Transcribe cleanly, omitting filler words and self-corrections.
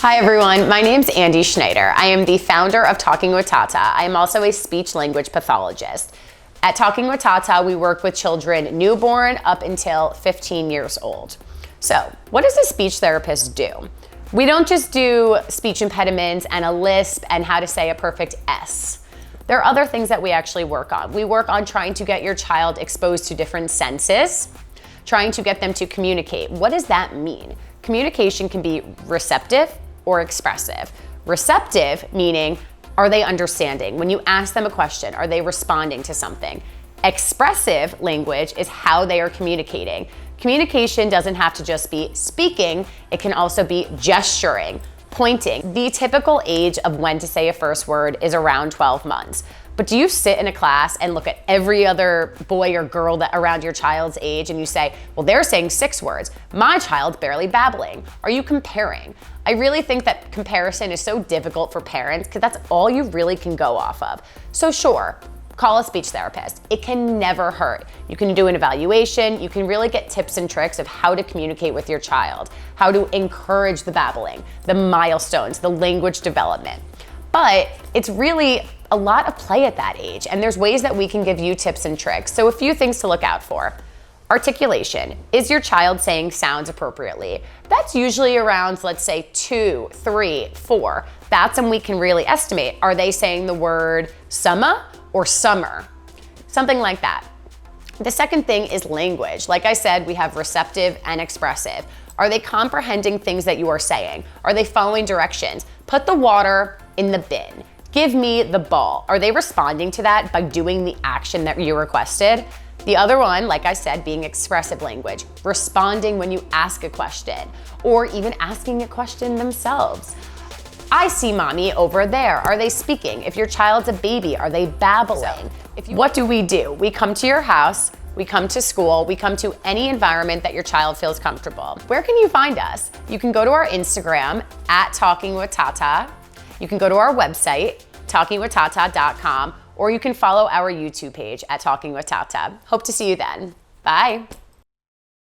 Hi everyone, my name's Andie Schneider. I am the founder of Talking with Tata. I am also a speech language pathologist. At Talking with Tata, we work with children newborn up until 15 years old. So, what does a speech therapist do? We don't just do speech impediments and a lisp and how to say a perfect S. There are other things that we actually work on. We work on trying to get your child exposed to different senses, trying to get them to communicate. What does that mean? Communication can be receptive or expressive. Receptive meaning, are they understanding? When you ask them a question, are they responding to something? Expressive language is how they are communicating. Communication doesn't have to just be speaking, it can also be gesturing, pointing. The typical age of when to say a first word is around 12 months. But do you sit in a class and look at every other boy or girl that around your child's age and you say, well, they're saying 6 words. My child's barely babbling. Are you comparing? I really think that comparison is so difficult for parents because that's all you really can go off of. So sure, call a speech therapist. It can never hurt. You can do an evaluation. You can really get tips and tricks of how to communicate with your child, how to encourage the babbling, the milestones, the language development. But it's really a lot of play at that age, and there's ways that we can give you tips and tricks. So a few things to look out for. Articulation. Is your child saying sounds appropriately? That's usually around, let's say, 2, 3, 4. That's when we can really estimate. Are they saying the word summer or summer? Something like that. The second thing is language. Like I said, we have receptive and expressive. Are they comprehending things that you are saying? Are they following directions? Put the water in the bin. Give me the ball. Are they responding to that by doing the action that you requested? The other one, like I said, being expressive language, responding when you ask a question, or even asking a question themselves. I see mommy over there. Are they speaking? If your child's a baby, are they babbling? What do? We come to your house, we come to school, we come to any environment that your child feels comfortable. Where can you find us? You can go to our Instagram at Talking with Tata. You can go to our website, talkingwithtata.com, or you can follow our YouTube page at Talking with Tata. Hope to see you then. Bye.